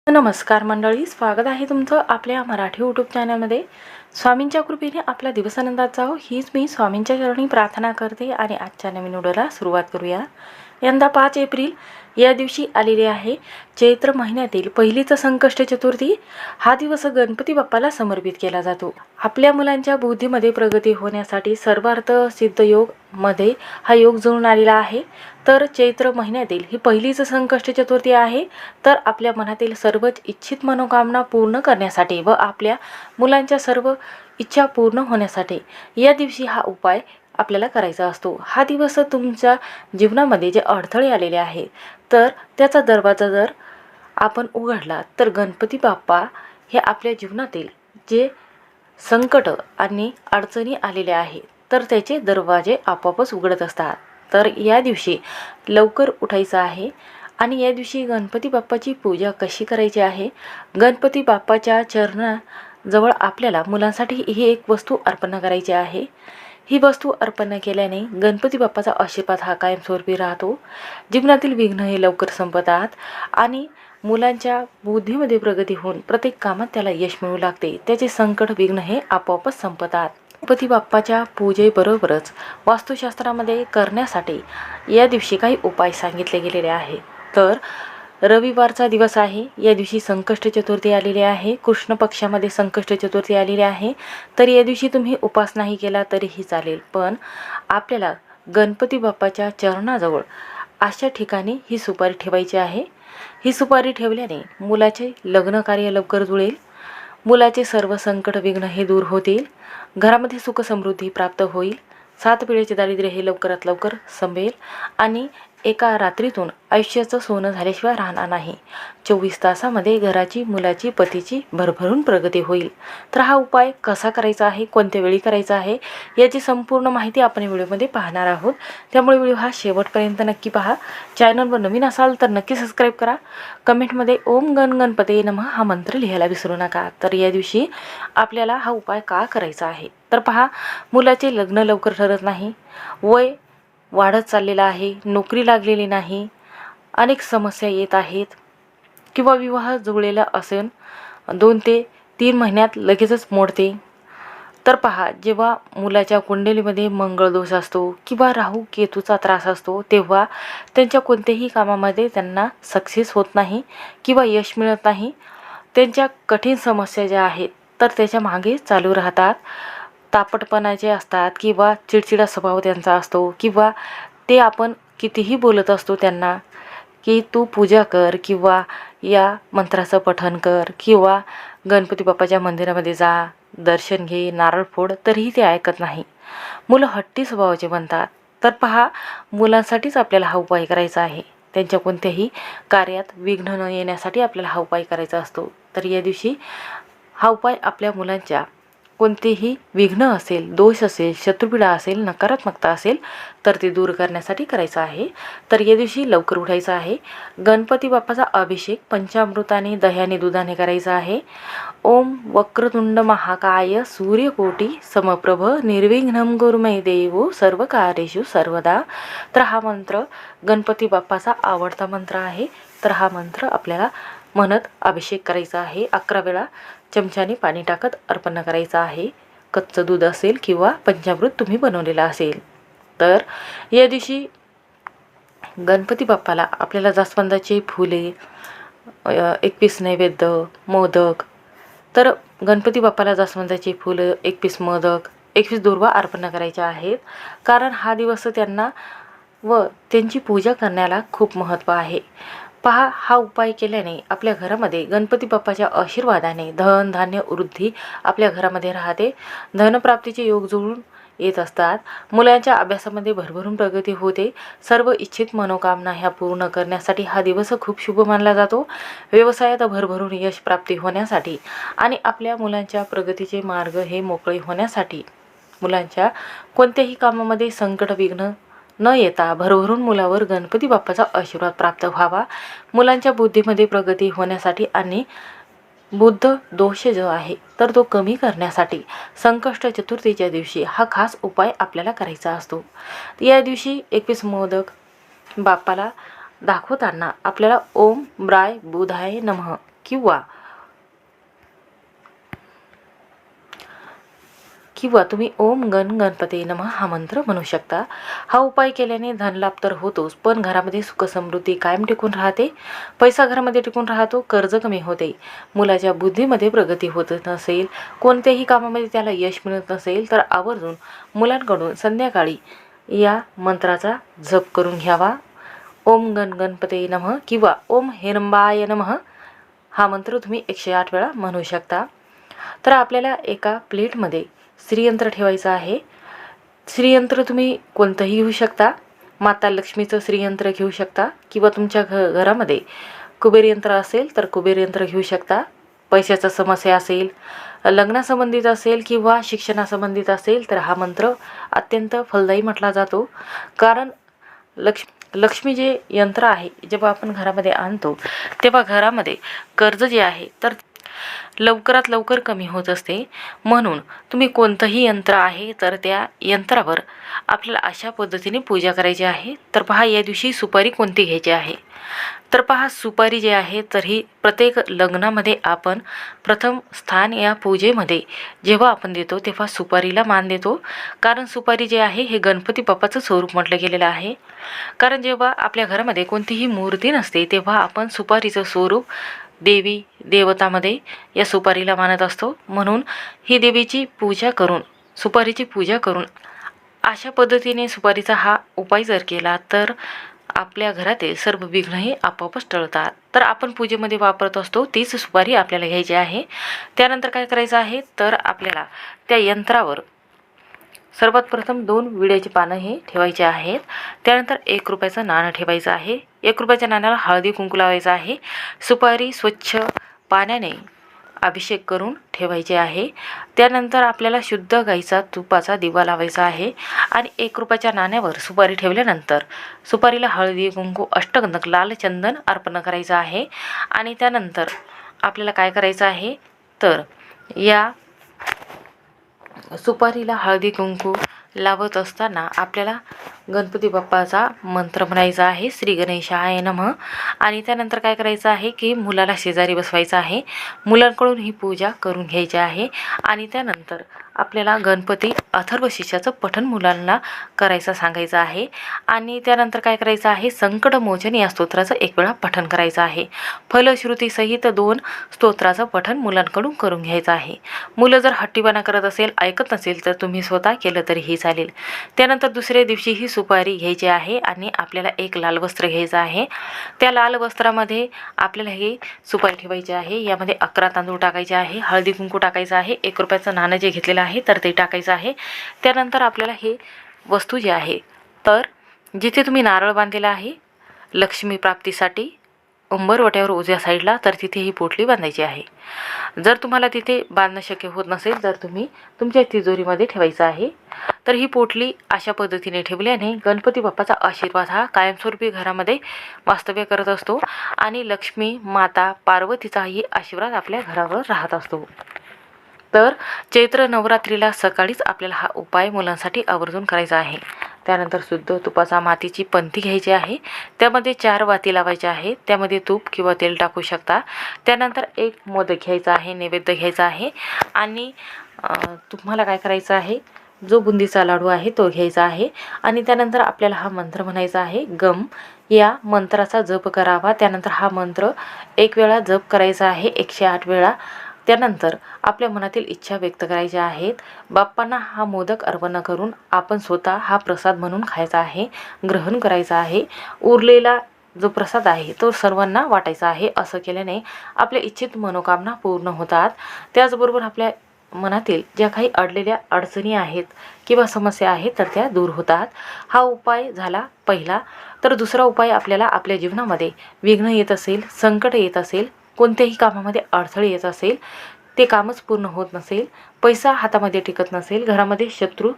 नमस्कार मंडळी, स्वागत आहे तुमचं आपल्या मराठी यूट्यूब चॅनलमध्ये। स्वामींच्या कृपेने आपला दिवस आनंदात जाओ हीच मी स्वामींच्या चरणी प्रार्थना करते आणि आजच्या नवीन व्हिडिओला सुरुवात करूया। यंदा 5 एप्रिल या दिवशी आलेली आहे चैत्र महिन्यातील पहिलीच संकष्ट चतुर्थी। हा दिवस गणपती बाप्पाला समर्पित केला जातो। आपल्या मुलांच्या बुद्धीमध्ये प्रगती होण्यासाठी सर्वार्थ सिद्ध योग मध्ये हा योग जुळून आलेला आहे। तर चैत्र महिन्यातील ही पहिलीच संकष्ट चतुर्थी आहे। तर आपल्या मनातील सर्वच इच्छित मनोकामना पूर्ण करण्यासाठी व आपल्या मुलांच्या सर्व इच्छा पूर्ण होण्यासाठी या दिवशी हा उपाय आपल्याला करायचा असतो। हा दिवस तुमच्या जीवनामध्ये जे अडथळे आलेले आहे तर त्याचा दरवाजा जर आपण उघडला तर गणपती बाप्पा हे आपल्या जीवनातील जे संकट आणि अडचणी आलेले आहेत तर त्याचे दरवाजे आपोआपच उघडत असतात। तर या दिवशी लवकर उठायचं आहे आणि या दिवशी गणपती बाप्पाची पूजा कशी करायची आहे। गणपती बाप्पाच्या चरणाजवळ आपल्याला मुलांसाठी ही एक वस्तू अर्पण करायची आहे। ही वस्तू अर्पण केल्याने गणपती बाप्पाचा आशीर्वाद हा कायमस्वरूपी राहतो। जीवनातील विघ्न हे लवकर संपतात आणि मुलांच्या बुद्धीमध्ये प्रगती होऊन प्रत्येक कामात त्याला यश मिळू लागते। त्याचे संकट विघ्न हे आपोआपच संपतात। गणपती बाप्पाच्या पूजेबरोबरच वास्तुशास्त्रामध्ये करण्यासाठी या दिवशी काही उपाय सांगितले गेलेले आहेत। तर रविवारचा दिवस आहे, या दिवशी संकष्ट चतुर्थी आलेली आहे। कृष्ण पक्षामध्ये संकष्ट चतुर्थी आलेली आहे। तर या दिवशी तुम्ही उपास नाही केला तरीही चालेल, पण आपल्याला गणपती बाप्पाच्या चरणाजवळ अशा ठिकाणी ही सुपारी ठेवायची आहे। ही सुपारी ठेवल्याने मुलाचे लग्न कार्य लवकर जुळेल, मुलाचे सर्व संकट विघ्न हे दूर होतील, घरामध्ये सुख समृद्धी प्राप्त होईल, 7 पिढीचे दारिद्र्य हे लवकरात लवकर संपेल आणि एका रात्रीतून आयुष्याचं सोनं झाल्याशिवाय राहणार नाही। 24 तासामध्ये घराची, मुलाची, पतीची भरभरून प्रगती होईल। तर हा उपाय कसा करायचा आहे, कोणत्या वेळी करायचा आहे याची संपूर्ण माहिती आपण व्हिडिओमध्ये पाहणार आहोत। त्यामुळे व्हिडिओ हा शेवटपर्यंत नक्की पहा। चॅनलवर नवीन असाल तर नक्की सबस्क्राईब करा। कमेंटमध्ये ओम गण गणपते नमः हा मंत्र लिहायला विसरू नका। तर या दिवशी आपल्याला हा उपाय का करायचा आहे तर पहा, मुलाचे लग्न लवकर ठरत नाही, वय वाढत चाललेला आहे, नोकरी लागलेली नाही, अनेक समस्या येत आहेत किंवा विवाह जुळलेला असेल 2 ते 3 महिन्यात लगेचच मोडते। तर पहा, जेव्हा मुलाच्या कुंडलीमध्ये मंगळ दोष असतो किंवा राहू केतूचा त्रास असतो तेव्हा त्यांच्या कोणत्याही कामामध्ये त्यांना सक्सेस होत नाही किंवा यश मिळत नाही। त्यांच्या कठीण समस्या ज्या आहेत तर त्याच्या मागे चालू राहतात, तापटपणाचे असतात किंवा चिडचिडा स्वभाव त्यांचा असतो किंवा ते आपण कितीही बोलत असतो त्यांना की तू पूजा कर किंवा या मंत्राचं पठण कर किंवा गणपती बाप्पाच्या मंदिरामध्ये जा, दर्शन घे, नारळ फोड, तरीही ते ऐकत नाही। मुलं हट्टी स्वभावाचे बनतात। तर पहा, मुलांसाठीच आपल्याला हा उपाय करायचा आहे। त्यांच्या कोणत्याही कार्यात विघ्न न येण्यासाठी आपल्याला हा उपाय करायचा असतो। तर या दिवशी हा उपाय आपल्या मुलांच्या कोणतेही विघ्न असेल, दोष असेल, शत्रुपीडा असेल, नकारात्मकता असेल तर ते दूर करण्यासाठी करायचं आहे। तर या दिवशी लवकर उठायचं आहे। गणपती बाप्पाचा अभिषेक पंचामृताने, दह्याने, दुधाने करायचा आहे। ओम वक्रतुंड महाकाय सूर्यकोटी समप्रभ निर्विघ्नं कुरु मे देव सर्व कार्येषु सर्वदा। तर हा मंत्र गणपती बाप्पाचा आवडता मंत्र आहे। तर हा मंत्र आपल्याला म्हणत अभिषेक करायचा आहे। 11 वेळा चमच्याने पाणी टाकत अर्पण करायचं आहे। कच्चं दूध असेल किंवा पंचामृत तुम्ही बनवलेलं असेल। तर या दिवशी गणपती बाप्पाला आपल्याला जास्वंदाची फुले, 21 नैवेद्य, मोदक, तर गणपती बाप्पाला जास्वंदाची फुलं, 21 मोदक, 21 दुर्वा अर्पण करायच्या आहेत। कारण हा दिवस त्यांना व त्यांची पूजा करण्याला खूप महत्त्व आहे। पहा, हा उपाय केल्याने आपल्या घरामध्ये गणपती बाप्पाच्या आशीर्वादाने धन धान्य वृद्धी आपल्या घरामध्ये राहते, धनप्राप्तीचे योग जुळून येत असतात, मुलांच्या अभ्यासामध्ये भरभरून प्रगती होते, सर्व इच्छित मनोकामना ह्या पूर्ण करण्यासाठी हा दिवस खूप शुभ मानला जातो। व्यवसायात भरभरून यश प्राप्ती होण्यासाठी आणि आपल्या मुलांच्या प्रगतीचे मार्ग हे मोकळे होण्यासाठी, मुलांच्या कोणत्याही कामामध्ये संकट विघ्न न येता भरभरून मुलावर गणपती बाप्पाचा आशीर्वाद प्राप्त व्हावा, मुलांच्या बुद्धीमध्ये प्रगती होण्यासाठी आणि बुद्ध दोष जो आहे तर तो कमी करण्यासाठी संकष्ट चतुर्थीच्या दिवशी हा खास उपाय आपल्याला करायचा असतो। या दिवशी 21 मोदक बाप्पाला दाखवताना आपल्याला ओम ब्राय बुधाय नमः किंवा तुम्ही ओम गणपते नमः हा मंत्र म्हणू शकता. हा उपाय केल्याने धनलाभ तर होतोच, पण घरामध्ये सुख समृद्धी कायम टिकून राहते. पैसा घरामध्ये टिकून राहतो, कर्ज कमी होते, मुलाच्या बुद्धीमध्ये प्रगती होत नसेल, कोणत्याही कामामध्ये त्याला यश मिळत नसेल तर आवर्जून मुलांकडून संध्याकाळी या मंत्राचा जप करून घ्यावा. ओम गणपते नमः किंवा ओम हिरंबाय नमः हा मंत्र तुम्ही 108 वेळा म्हणू शकता. तर आपल्याला एका प्लेटमध्ये श्रीयंत्र ठेवायचं आहे. श्रीयंत्र तुम्ही कोणतंही घेऊ शकता. माता लक्ष्मीचं श्रीयंत्र घेऊ शकता किंवा तुमच्या घरामध्ये कुबेर यंत्र असेल तर कुबेर यंत्र घेऊ शकता. पैशाचा समस्या असेल, लग्नासंबंधित असेल किंवा शिक्षणासंबंधित असेल तर हा मंत्र अत्यंत फलदायी म्हटला जातो. कारण लक्ष्मी जे यंत्र आहे जेव्हा आपण घरामध्ये आणतो तेव्हा घरामध्ये कर्ज जे आहे तर लवकरात लवकर कमी होत असते. म्हणून तुम्ही कोणतंही यंत्र आहे तर त्या यंत्रावर आपल्याला अशा पद्धतीने पूजा करायची आहे. तर पहा, या दिवशी सुपारी कोणती घ्यायची आहे. तर पहा, सुपारी जे आहे तर ही प्रत्येक लग्नामध्ये आपण प्रथम स्थान या पूजेमध्ये जेव्हा आपण देतो तेव्हा सुपारीला मान देतो. कारण सुपारी जे आहे हे गणपती बाप्पाचं स्वरूप म्हटलं गेलेलं आहे. कारण जेव्हा आपल्या घरामध्ये कोणतीही मूर्ती नसते तेव्हा आपण सुपारीचं स्वरूप देवी देवतामध्ये या सुपारीला मानत असतो. म्हणून ही देवीची पूजा करून, सुपारीची पूजा करून अशा पद्धतीने सुपारीचा हा उपाय जर केला तर आपल्या घरातील सर्व विघ्नही आपोआपच टळतात. तर आपण पूजेमध्ये वापरत असतो तीच सुपारी आपल्याला घ्यायची आहे. त्यानंतर काय करायचं आहे तर आपल्याला त्या यंत्रावर सर्वात प्रथम 2 विड्याची पानं हे ठेवायचे आहेत. त्यानंतर 1 रुपयाचं नाणं ठेवायचं आहे. 1 रुपयाच्या नाण्याला हळदी कुंकू लावायचं आहे. सुपारी स्वच्छ पाण्याने अभिषेक करून ठेवायचे आहे. त्यानंतर आपल्याला शुद्ध गाईचा तुपाचा दिवा लावायचा आहे आणि 1 रुपयाच्या नाण्यावर सुपारी ठेवल्यानंतर सुपारीला हळदी कुंकू अष्टगंधक लाल चंदन अर्पण करायचं आहे. आणि त्यानंतर आपल्याला काय करायचं आहे तर या सुपारीला हळदी कुंकू लावत असताना आपल्याला गणपती बाप्पाचा मंत्र म्हणायचा आहे, श्री गणेशाय नमः. आणि त्यानंतर काय करायचं आहे की मुलाला शेजारी बसवायचं आहे. मुलांकडून ही पूजा करून घ्यायची आहे. आणि त्यानंतर आपल्याला गणपती अथर्वशीर्षाचं पठण मुलांना करायचं सांगायचं आहे. आणि त्यानंतर काय करायचं आहे, संकटमोचन या स्तोत्राचं 1 वेळा पठण करायचं आहे. फलश्रुतीसहित 2 स्तोत्राचं पठण मुलांकडून करून घ्यायचं आहे. मुलं जर हट्टीपणा करत असेल, ऐकत नसेल तर तुम्ही स्वतः केलं तरीही चालेल. त्यानंतर दुसऱ्या दिवशी ही सुपारी घ्यायची आहे आणि आपल्याला 1 लाल वस्त्र घ्यायचं आहे. त्या लाल वस्त्रामध्ये आपल्याला ही सुपारी ठेवायची आहे. यामध्ये 11 तांदूळ टाकायचे आहे, हळदी कुंकू टाकायचं आहे, 1 रुपयाचं नाणं जे घेतलेलं आहे तर ते टाकायचं आहे. त्यानंतर आपल्याला हे वस्तू जे आहे तर जिथे तुम्ही नारळ बांधलेला आहे लक्ष्मी प्राप्तीसाठी उंबरवट्यावर उजव्या साईडला तर तिथे ही पोटली बांधायची आहे. जर तुम्हाला तिथे बांधणं शक्य होत नसेल तर तुम्ही तुमच्या तिजोरीमध्ये ठेवायचं आहे. तर ही पोटली अशा पद्धतीने ठेवल्याने गणपती बाप्पाचा आशीर्वाद हा कायमस्वरूपी घरामध्ये वास्तव्य करत असतो आणि लक्ष्मी माता पार्वतीचाही आशीर्वाद आपल्या घरावर राहत असतो. तर चैत्र नवरात्रीला सकाळीच आपल्याला हा उपाय मुलांसाठी आवर्जून करायचा आहे. त्यानंतर शुद्ध तुपाचा मातीची पंती घ्यायची आहे. त्यामध्ये 4 वाती लावायच्या आहेत. त्यामध्ये तूप किंवा तेल टाकू शकता. त्यानंतर 1 मोदक घ्यायचा आहे, नैवेद्य घ्यायचा आहे. आणि तुम्हाला काय करायचं आहे, जो बुंदीचा लाडू आहे तो घ्यायचा आहे. आणि त्यानंतर आपल्याला हा मंत्र म्हणायचा आहे. गम या मंत्राचा जप करावा. त्यानंतर हा मंत्र 1 वेळा जप करायचा आहे, 108 वेळा. त्यानंतर आपल्या मनातील इच्छा व्यक्त करायच्या आहेत. बाप्पांना हा मोदक अर्पण करून आपण स्वतः हा प्रसाद म्हणून खायचा आहे, ग्रहण करायचा आहे. उरलेला जो प्रसाद आहे तो सर्वांना वाटायचा आहे. असं केल्याने आपल्या इच्छित मनोकामना पूर्ण होतात. त्याचबरोबर आपल्या मनातील ज्या काही अडलेल्या अडचणी आहेत किंवा समस्या आहेत तर त्या दूर होतात. हा उपाय झाला पहिला. तर दुसरा उपाय, आपल्याला आपल्या जीवनामध्ये विघ्न येत असेल, संकट येत असेल, कोणत्याही कामामध्ये अडथळे येत असेल, ते कामच पूर्ण होत नसेल, पैसा हातामध्ये टिकत नसेल, घरामध्ये शत्रू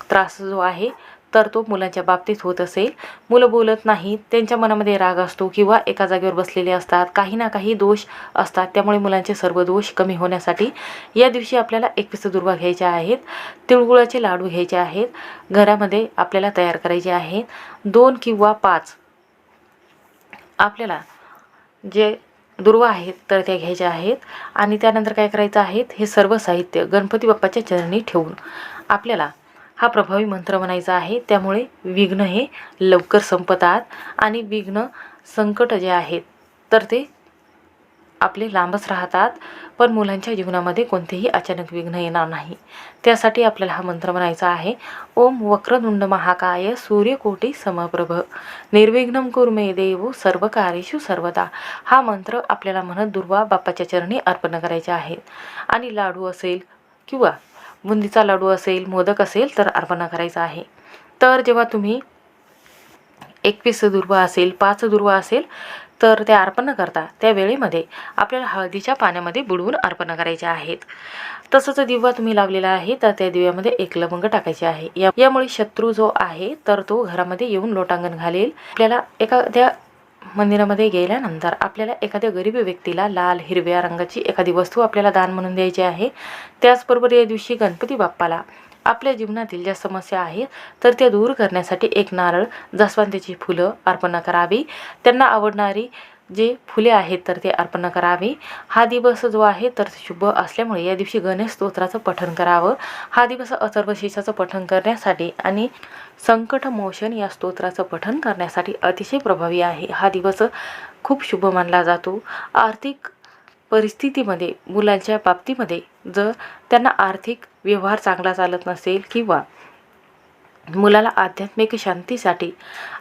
त्रास जो आहे तर तो मुलांच्या बाबतीत होत असेल, मुलं बोलत नाहीत, त्यांच्या मनामध्ये राग असतो किंवा एका जागेवर बसलेले असतात, काही ना काही दोष असतात, त्यामुळे मुलांचे सर्व दोष कमी होण्यासाठी या दिवशी आपल्याला 21 दुर्वा घ्यायच्या आहेत. तिळगुळाचे लाडू घ्यायचे आहेत, घरामध्ये आपल्याला तयार करायचे आहेत. 2 किंवा 5 आपल्याला जे दुर्वा आहेत तर त्या घ्यायच्या आहेत. आणि त्यानंतर काय करायचं आहे, हे सर्व साहित्य गणपती बाप्पाच्या चरणी ठेवून आपल्याला हा प्रभावी मंत्र म्हणायचा आहे. त्यामुळे विघ्न हे लवकर संपतात आणि विघ्न संकट जे आहेत तर ते आपले लांबच राहतात. पण मुलांच्या जीवनामध्ये कोणतेही अचानक विघ्न येणार नाही. त्यासाठी आपल्याला हा मंत्र म्हणायचा आहे. ओम वक्रतुंड महाकाय सूर्यकोटी समप्रभ निर्विघ्नं कुरु मे देव सर्व कार्येषु सर्वदा. हा मंत्र आपल्याला म्हणत दुर्वा बाप्पाच्या चरणी अर्पण करायचे आहेत. आणि लाडू असेल किंवा बुंदीचा लाडू असेल, मोदक असेल तर अर्पण करायचा आहे. तर जेव्हा तुम्ही 21 दुर्वा असेल, 5 दुर्वा असेल तर ते अर्पण करता त्या वेळेमध्ये आपल्याला हळदीच्या पाण्यामध्ये बुडवून अर्पण करायचे आहेत. तसंच दिवा तुम्ही लावलेला आहे तर त्या दिव्यामध्ये 1 लवंग टाकायचे आहे. यामुळे शत्रू जो आहे तर तो घरामध्ये येऊन लोटांगण घालेल. आपल्याला एखाद्या मंदिरामध्ये गेल्यानंतर आपल्याला एखाद्या गरीब व्यक्तीला लाल हिरव्या रंगाची एखादी वस्तू आपल्याला दान म्हणून द्यायची आहे. त्याचबरोबर या दिवशी गणपती बाप्पाला आपल्या जीवनातील ज्या समस्या आहेत तर त्या दूर करण्यासाठी 1 नारळ, जास्वंदीची फुलं अर्पण करावी. त्यांना आवडणारी जे फुले आहेत तर ते अर्पण करावे. हा दिवस जो आहे तर शुभ असल्यामुळे या दिवशी गणेश स्तोत्राचं पठण करावं. हा दिवस अथर्वशीर्षाचं पठण करण्यासाठी आणि संकटमोचन या स्तोत्राचं पठण करण्यासाठी अतिशय प्रभावी आहे. हा दिवस खूप शुभ मानला जातो. आर्थिक परिस्थितीमध्ये मुलांच्या बाबतीमध्ये जर त्यांना आर्थिक व्यवहार चांगला चालत नसेल किंवा मुलाला आध्यात्मिक शांतीसाठी,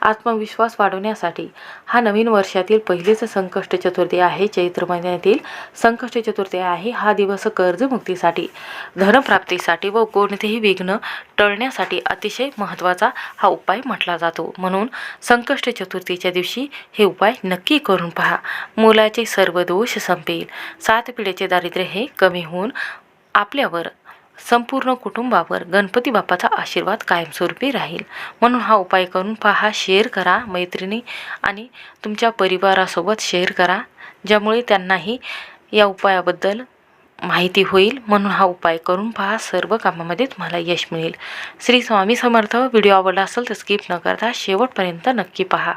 आत्मविश्वास वाढवण्यासाठी हा नवीन वर्षातील पहिलेच संकष्ट चतुर्थी आहे. चैत्र महिन्यातील संकष्ट चतुर्थी आहे. हा दिवस कर्जमुक्तीसाठी, धनप्राप्तीसाठी व कोणतेही विघ्न टळण्यासाठी अतिशय महत्त्वाचा हा उपाय म्हटला जातो. म्हणून संकष्ट चतुर्थीच्या दिवशी हे उपाय नक्की करून पहा. मुलाचे सर्व दोष संपेल. 7 पिढीचे दारिद्र्य हे कमी होऊन आपल्यावर, संपूर्ण कुटुंबावर गणपती बाप्पाचा आशीर्वाद कायमस्वरूपी राहील. म्हणून हा उपाय करून पहा. शेअर करा मैत्रिणी आणि तुमच्या परिवारासोबत शेअर करा, ज्यामुळे त्यांनाही या उपायाबद्दल माहिती होईल. म्हणून हा उपाय करून पहा. सर्व कामामध्ये तुम्हाला यश मिळेल. श्री स्वामी समर्थ. व्हिडिओ आवडला असेल तर स्किप न करता शेवटपर्यंत नक्की पहा.